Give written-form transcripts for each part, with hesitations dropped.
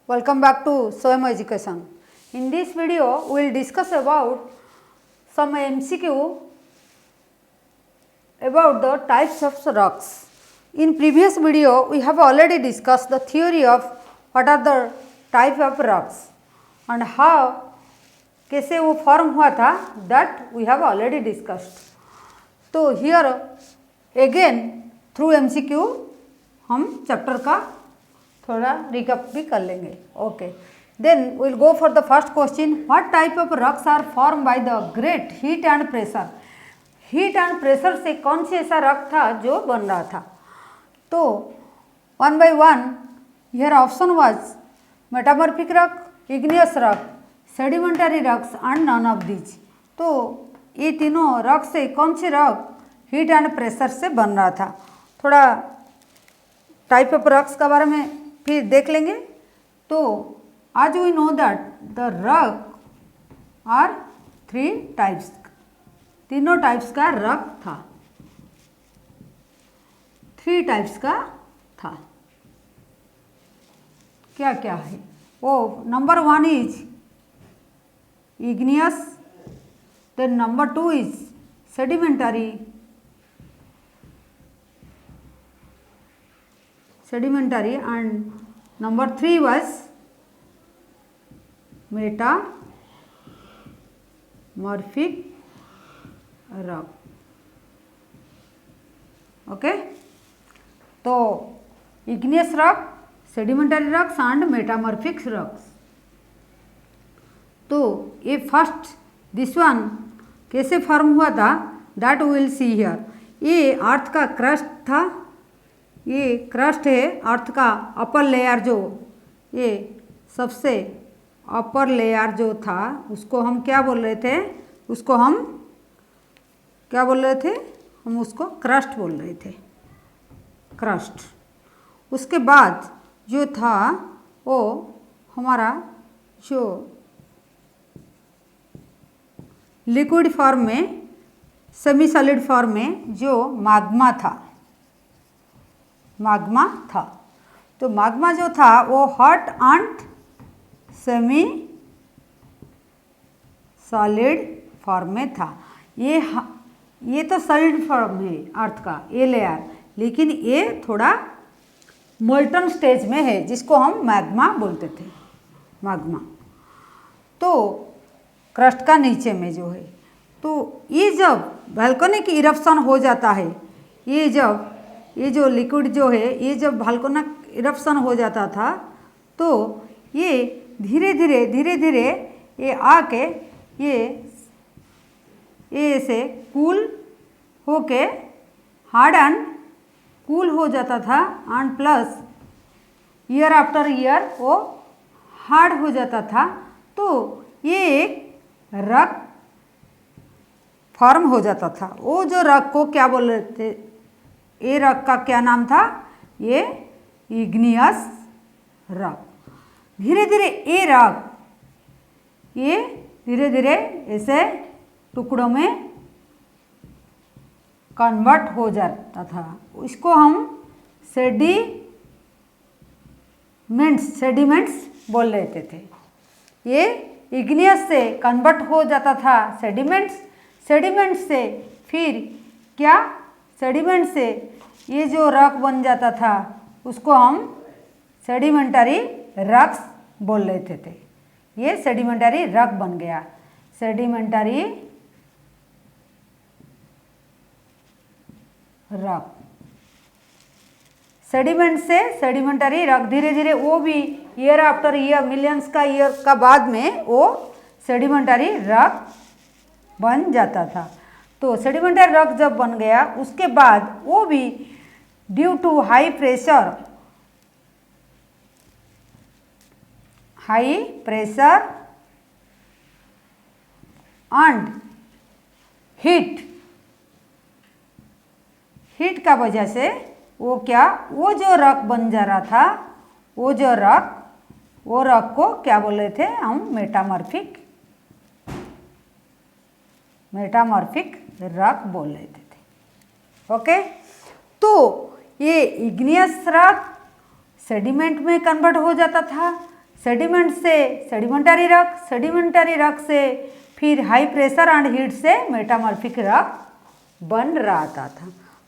Welcome back to Swayam Education. In this video, we will discuss about some MCQ about the types of rocks. In previous video, we have already discussed the theory of what are the type of rocks and how कैसे वो form हुआ था, that we have already discussed. तो here again through MCQ हम chapter का थोड़ा recap भी कर लेंगे. Okay, then will go for the first question. What type of rocks are form by the great heat and pressure. Heat and pressure से कौन सी ऐसा रॉक था जो बन रहा था. तो one by one here option was metamorphic rock, igneous rock, sedimentary rocks and none of these. तो ये तीनों रॉक से कौन सी रॉक हीट एंड प्रेशर से बन रहा था. थोड़ा टाइप ऑफ रॉक्स के बारे में फिर देख लेंगे. तो आज we know that the rock are three types. तीनों टाइप्स का रॉक था, थ्री टाइप्स का था. क्या क्या है वो. Number one is igneous, then number two is sedimentary and number three was metamorphic rock. Okay, तो igneous rock, sedimentary rocks and metamorphic rocks. तो ये फर्स्ट दिस वन कैसे फॉर्म हुआ था that we will see here. ये earth का crust था, ये क्रस्ट है अर्थ का अपर लेयर. जो ये सबसे अपर लेयर जो था उसको हम क्या बोल रहे थे, उसको हम क्या बोल रहे थे, हम उसको क्रस्ट बोल रहे थे, क्रस्ट. उसके बाद जो था वो हमारा जो लिक्विड फॉर्म में, सेमी सॉलिड फॉर्म में जो मैग्मा था, मैग्मा था. तो मैग्मा जो था वो hot and semi solid form में था. ये तो सॉलिड फॉर्म है अर्थ का ये लेयर, लेकिन ये थोड़ा मोल्टन स्टेज में है जिसको हम मैग्मा बोलते थे, मैग्मा. तो क्रस्ट का नीचे में जो है, तो ये जब वोल्केनिक इरप्शन हो जाता है, ये जो लिक्विड जो है ये जब वोल्केनिक इरप्शन हो जाता था तो ये धीरे धीरे ये आके ये से कूल होके हार्ड एंड कूल हो जाता था and plus year after year वो हार्ड हो जाता था. तो ये एक रॉक फॉर्म हो जाता था. वो जो रॉक को क्या बोल रहे थे, ये रॉक का क्या नाम था, ये इग्नियस रॉक. धीरे धीरे ये रॉक ये धीरे धीरे ऐसे टुकड़ों में कन्वर्ट हो जाता था. इसको हम सेडिमेंट्स बोल लेते थे. ये इग्नियस से कन्वर्ट हो जाता था सेडिमेंट्स से फिर क्या, सेडिमेंट से ये जो रॉक बन जाता था उसको हम सेडिमेंटरी रॉक्स बोल लेते थे. ये सेडिमेंटरी रॉक बन गया, सेडिमेंटरी रॉक. सेडिमेंट से सेडिमेंटरी रॉक धीरे धीरे वो भी ईयर आफ्टर ईयर, मिलियंस का ईयर का बाद में वो सेडिमेंटरी रॉक बन जाता था. तो सेडिमेंटरी रॉक जब बन गया उसके बाद वो भी due to high pressure and heat का वजह से वो जो रॉक बन जा रहा था, वो रॉक को क्या बोल रहे थे हम, मेटामॉर्फिक रॉक बोल रहे थे. ओके, तो ये इग्नियस रॉक सेडिमेंट में कन्वर्ट हो जाता था, सेडिमेंट से सेडिमेंटरी रॉक से फिर हाई प्रेशर एंड हीट से मेटामॉर्फिक रॉक बन रहा था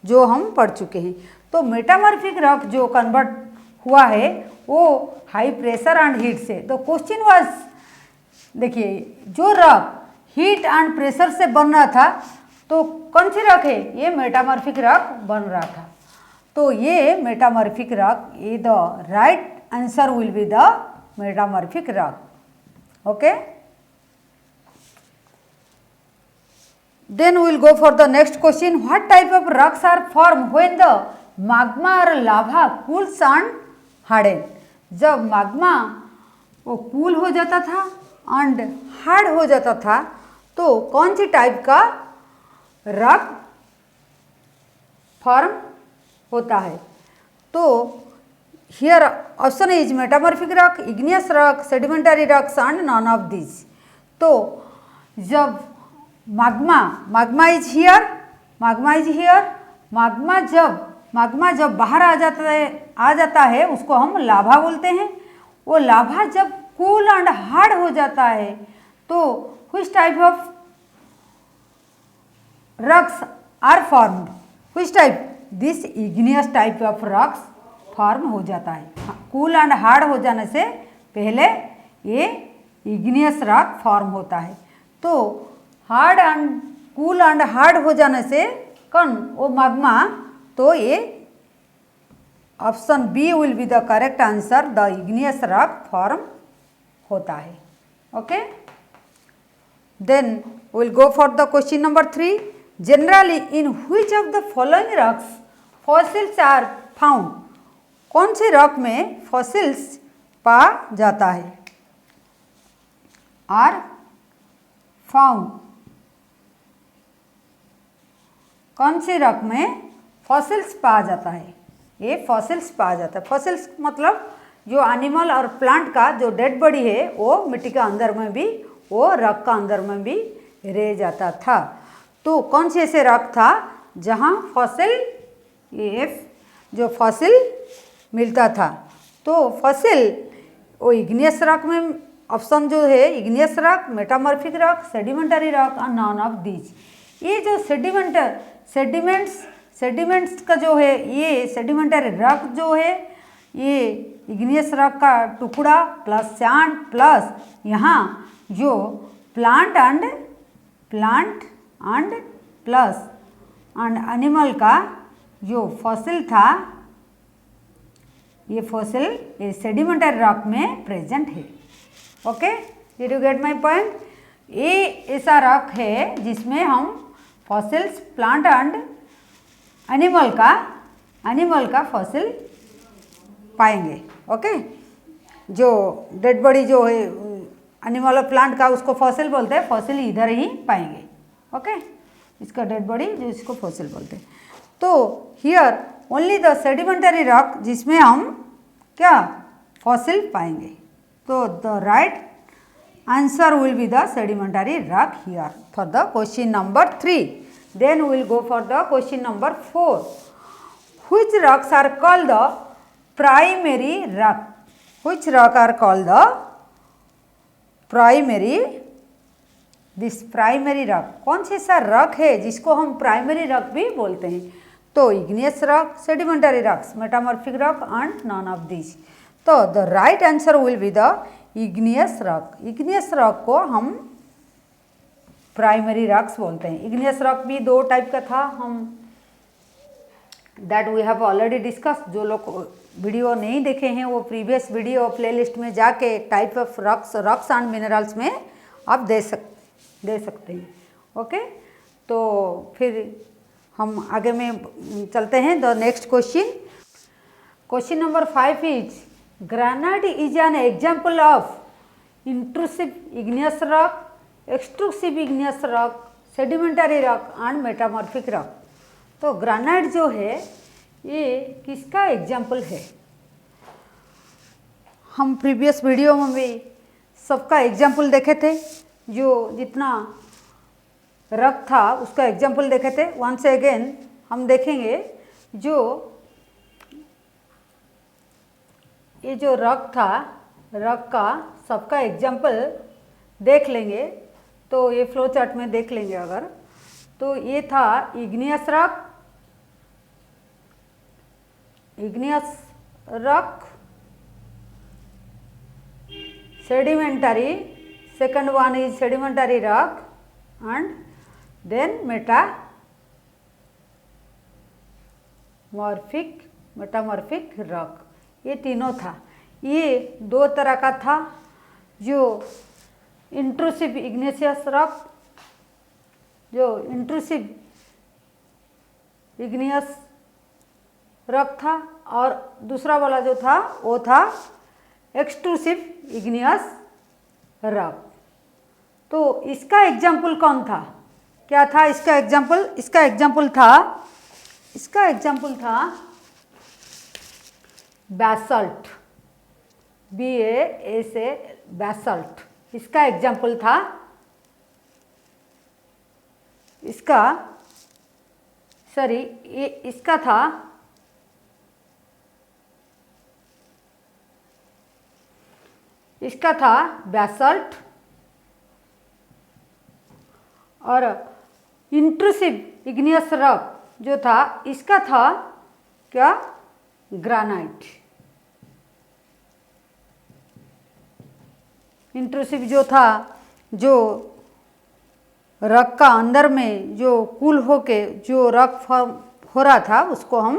जो हम पढ़ चुके हैं। तो मेटामॉर्फिक रॉक जो कन्वर्ट हुआ है वो हाई प्रेशर एंड हीट से। तो क्वेश्चन वाज, देखिए जो रॉक हीट एंड प्रेशर से बन रहा था तो कौन सी रॉक है, ये मेटामॉर्फिक रॉक बन रहा था। तो ये मेटामॉर्फिक रॉक, ये the right answer will be the metamorphic rock. Okay, then we will go for the next question. What type of rocks are formed when the magma or lava cools and harden? जब magma वो cool हो जाता था and hard हो जाता था तो कौन सी टाइप का रॉक फॉर्म होता है? तो here option is metamorphic rock, igneous rock, sedimentary rocks and none of this. तो जब magma is here, magma जब बाहर आ जाता है उसको हम लाभा बोलते हैं। वो लाभा जब कूल एंड हार्ड हो जाता है तो which type of rocks are formed? which type? this igneous type of rocks form हो जाता है। कूल एंड हार्ड हो जाने से पहले ये इग्नियस रॉक फॉर्म होता है। तो hard and cool and hard हो जाने से कौन, वो magma। तो ये option B will be the correct answer, the igneous rock form होता है। Okay, then will go for the question number 3। Generally in which of the following rocks fossils are found? कौन से रॉक में fossils पा जाता है? Are found, कौन से रॉक में फॉसिल्स पाया जाता है? ये फॉसिल्स पाया जाता है। फॉसिल्स मतलब जो एनिमल और प्लांट का जो डेड बॉडी है वो मिट्टी के अंदर में भी, वो रॉक का अंदर में भी रह जाता था। तो कौन से ऐसे रॉक था जहाँ फॉसिल, ये जो फॉसिल मिलता था? तो फॉसिल वो इग्नियस रॉक में, ऑप्शन जो है igneous rock, metamorphic rock, sedimentary rock और नॉन ऑफ दीज। ये जो सेडिमेंट्स का जो है, ये सेडिमेंटरी रॉक जो है, ये इग्नियस रॉक का टुकड़ा प्लस सैंड प्लस यहाँ जो प्लांट एंड प्लस एनिमल का जो फॉसिल था, ये फॉसिल ये सेडिमेंटरी रॉक में प्रेजेंट है। Okay, did you get my point? ये ऐसा रॉक है जिसमें हम फॉसिल्स, प्लांट एंड एनिमल का फॉसिल पाएंगे। ओके, जो डेड बॉडी जो है एनिमल और प्लांट का उसको फॉसिल बोलते हैं, फॉसिल इधर ही पाएंगे। ओके, इसका डेड बॉडी जो इसको फॉसिल बोलते हैं। तो here only the sedimentary rock जिसमें हम क्या फॉसिल पाएंगे। तो the right answer will be the sedimentary rock here for the question number 3. Then we will go for the question number 4. Which rocks are called the primary rock? Which rock are called the primary? This primary rock कौन से ऐसा rock है जिसको हम primary rock भी बोलते हैं? तो igneous rock, sedimentary rocks, metamorphic rock and none of this. तो the right answer will be the igneous rock. Igneous rock को हम प्राइमरी रॉक्स बोलते हैं। इग्नियस रॉक भी दो टाइप का था, हम that we have already discuss. जो लोग वीडियो नहीं देखे हैं वो प्रीवियस वीडियो प्लेलिस्ट में जाके type of rocks and minerals में आप दे सकते हैं। ओके, तो फिर हम आगे में चलते हैं। The next question number 5 is granite is an example of intrusive igneous rock, extrusive igneous rock, sedimentary rock and metamorphic rock. तो ग्रेनाइट जो है ये किसका एग्जाम्पल है? हम प्रीवियस वीडियो में भी सबका एग्जाम्पल देखे थे, जो जितना रॉक था उसका एग्जाम्पल देखे थे। वंस अगेन हम देखेंगे जो ये जो रॉक था रॉक का सबका एग्जाम्पल देख लेंगे। तो ये फ्लो चार्ट में देख लेंगे अगर, तो ये था igneous rock, sedimentary, second one is sedimentary rock and then metamorphic rock, ये तीनों था। ये दो तरह का था, जो इंट्रूसिव इग्नेशियस रॉक, जो इंट्रूसिव इग्नियस रॉक था, और दूसरा वाला जो था वो था एक्सट्रूसिव इग्नियस रॉक। तो इसका एग्जाम्पल कौन था, क्या था इसका एग्जाम्पल? इसका एग्जाम्पल था बैसल्ट, BASA, बैसल्ट। इसका एग्जाम्पल था, इसका था बैसल्ट, और इंट्रूसिव इग्नियस रॉक जो था इसका था क्या? ग्रेनाइट। इंट्रूसिव जो था, जो रॉक का अंदर में जो कूल होके जो रॉक फॉर्म हो रहा था उसको हम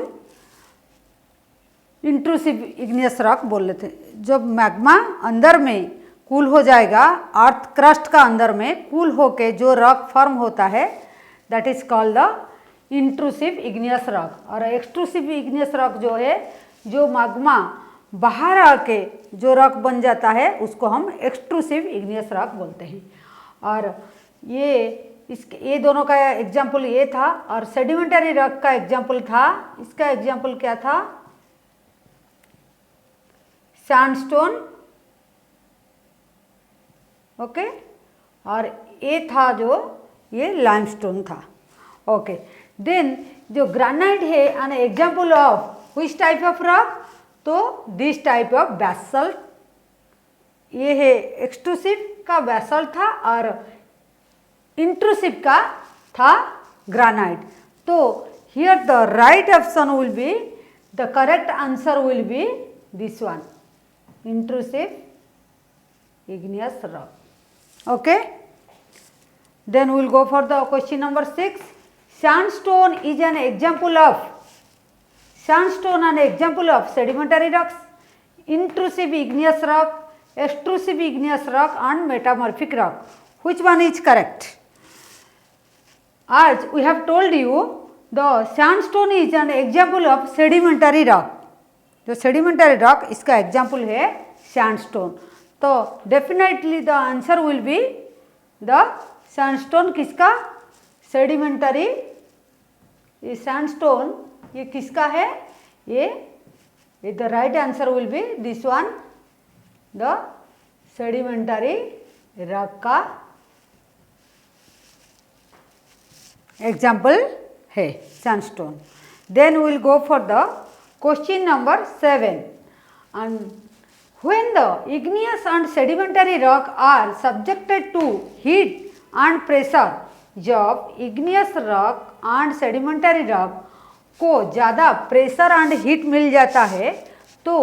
इंट्रूसिव इग्नियस रॉक बोल लेते हैं। जब मैग्मा अंदर में कूल हो जाएगा, अर्थ क्रस्ट का अंदर में कूल होके जो रॉक फॉर्म होता है, that is called the intrusive igneous rock. और एक्सट्रूसिव इग्नियस रॉक जो है, जो मैग्मा बाहर आके जो रॉक बन जाता है, उसको हम एक्सट्रूसिव इग्नियस रॉक बोलते हैं। और ये दोनों का एग्जाम्पल ये था। और सेडिमेंटरी रॉक का एग्जाम्पल था, इसका एग्जाम्पल क्या था? Sandstone, okay. और ये था जो ये लाइमस्टोन था, ओके। देन जो ग्रेनाइट है an example of which type of rock? तो दिस टाइप ऑफ बैसल्ट, ये है एक्सट्रूसिव का बैसल्ट था, और इंट्रूसिव का था ग्रेनाइट। तो here the right option will be, the correct answer will be this one, intrusive igneous rock, okay. Then we will go for the question number 6. Sandstone is an example of sedimentary rocks, intrusive igneous rock, extrusive igneous rock and metamorphic rock. Which one is correct? As we have told you, the sandstone is an example of sedimentary rock. जो sedimentary rock इसका example है sandstone. तो definitely the answer will be the sandstone. किसका? Sedimentary. ये sandstone ये किसका है? ये the right answer will be this one, the sedimentary rock का एग्जाम्पल है sandstone. Then we will go for the question number 7. And when the igneous and sedimentary rock are subjected to heat and pressure, जब igneous rock and sedimentary rock को ज़्यादा pressure and heat मिल जाता है, तो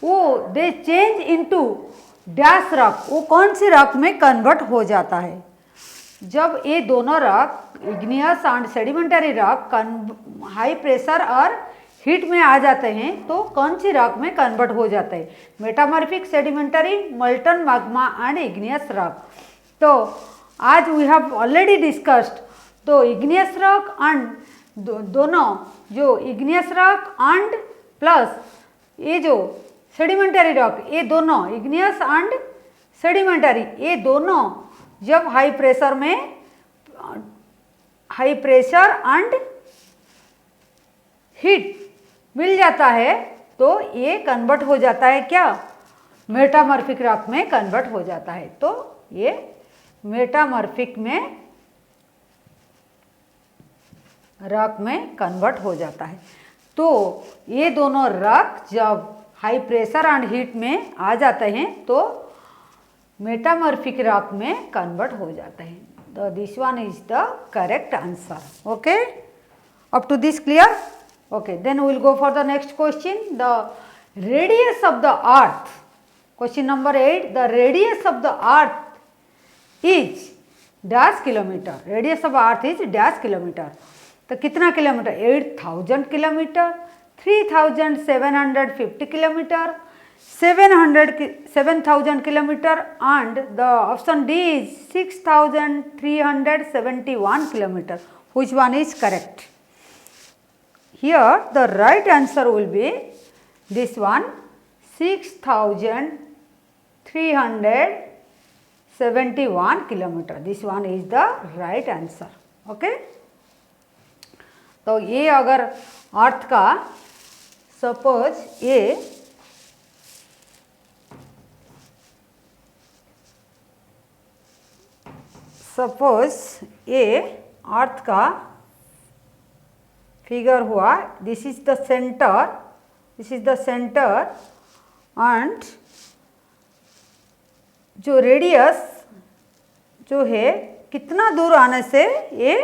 वो दे change into dash rock, वो कौन सी रॉक में कन्वर्ट हो जाता है? जब ये दोनों rock, igneous and sedimentary rock, high pressure और हीट में आ जाते हैं, तो कौन सी रॉक में कन्वर्ट हो जाता है? Metamorphic, sedimentary, molten magma and igneous rock. तो आज वी हैव ऑलरेडी डिस्कस्ड तो इग्नियस रॉक एंड दोनों, जो इग्नियस रॉक एंड प्लस ये जो सेडिमेंटरी रॉक, ये दोनों इग्नियस एंड सेडिमेंटरी, ये दोनों जब हाई प्रेशर में, हाई प्रेशर एंड हीट मिल जाता है, तो ये कन्वर्ट हो जाता है क्या? मेटामॉर्फिक रॉक में कन्वर्ट हो जाता है। तो ये मेटामॉर्फिक में रॉक में कन्वर्ट हो जाता है। तो ये दोनों रॉक जब हाई प्रेशर एंड हीट में आ जाते हैं तो मेटामॉर्फिक रॉक में कन्वर्ट हो जाते हैं. This one is the correct answer. Okay, up to this clear? Okay, then we will go for the next question. The radius of the earth, question number 8, the radius of the earth is dash kilometre. Radius of earth is dash kilometre. तो कितना kilometre? 8000 kilometre, 3750 kilometre, 7000 kilometre and the option D is 6371 kilometer. Which one is correct? Here the right answer will be this one, 6371 kilometer. This one is the right answer. Okay. तो ये अगर अर्थ का suppose ये earth का figure हुआ. This is the centre and जो radius जो है कितना दूर आने से ये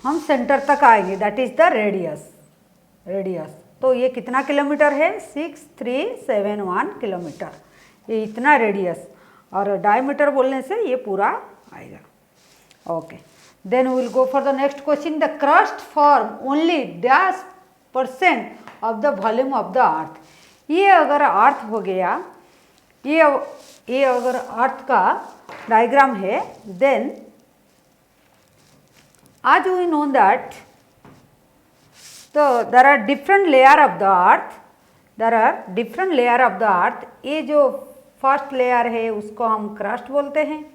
हम सेंटर तक आएंगे, दैट इज द रेडियस. तो ये कितना किलोमीटर है? 6371 किलोमीटर. ये इतना रेडियस और डायमीटर बोलने से ये पूरा आएगा. Okay, then we will go for the next question. The crust form only dash % of the volume of the earth. ये अगर अर्थ हो गया, ये अगर अर्थ का डायग्राम है, then as we know that so there are different layer of the earth. ये जो फर्स्ट लेयर है उसको हम क्रस्ट बोलते हैं,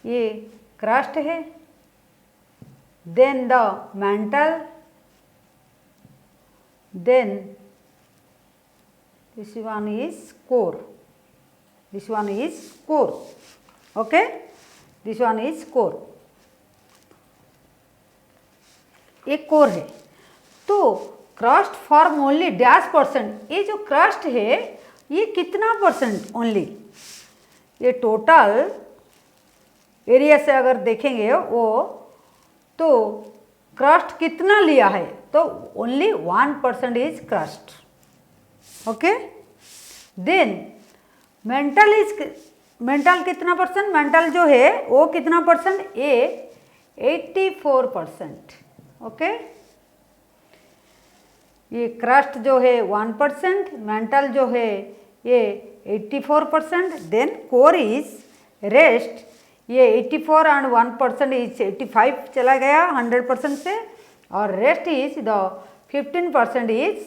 ये क्रस्ट है. Then the mantle, then this one is core. Okay, this one is core. एक कोर है. तो क्रस्ट फॉर्म ओनली डैश %. ये जो क्रस्ट है ये कितना % ओनली? ये टोटल एरिया से अगर देखेंगे वो तो क्रस्ट कितना लिया है? तो only 1% is crust. Okay, then mantle कितना %? मेंटल जो है वो कितना %? ये 84%. ओके, ये क्रस्ट जो है 1%, मेंटल जो है ये 84%, देन कोर इज रेस्ट. ये 84 एंड 1% इज 85 चला गया 100% से, और rest is the 15% is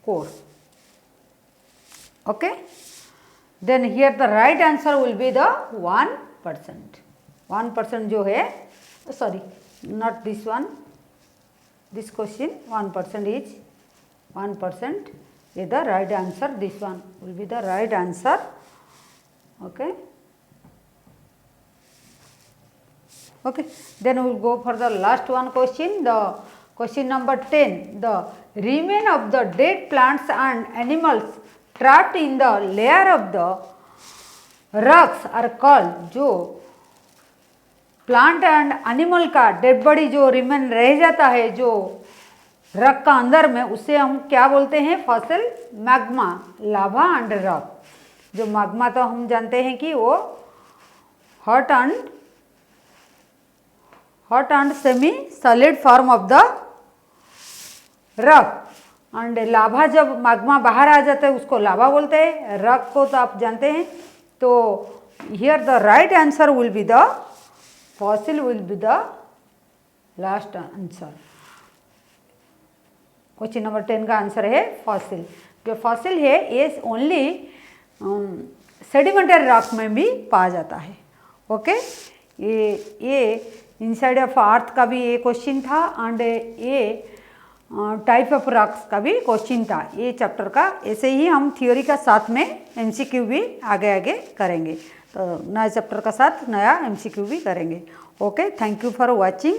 core. Okay, then here the right answer will be the 1%. 1% जो है, sorry, not this one, this question 1% is 1% is the right answer. This one will be the right answer. Okay, then we will go for the last one question. The question number 10, the remain of the dead plants and animals trapped in the layer of the rocks are called. जो plant and animal का dead body जो remain रह जाता है जो rock का अंदर में, उसे हम क्या बोलते हैं? Fossil magma, lava and rock. जो मैग्मा तो हम जानते हैं कि वो hot and semi solid form of the rock, and lava जब मैग्मा बाहर आ जाता है उसको लावा बोलते हैं. रॉक को तो आप जानते हैं. तो here the right answer will be the fossil will be the last answer. Question number 10 का आंसर है फॉसिल. जो फॉसिल है ये ओनली सेडिमेंटरी रॉक में भी पाया जाता है. ओके, ये इनसाइड ऑफ अर्थ का भी ये क्वेश्चन था एंड ये टाइप ऑफ रॉक्स का भी क्वेश्चन था ये चैप्टर का. ऐसे ही हम थ्योरी का साथ में MCQ भी आगे करेंगे. तो नया चैप्टर का साथ नया MCQ भी करेंगे. Okay, thank you for watching.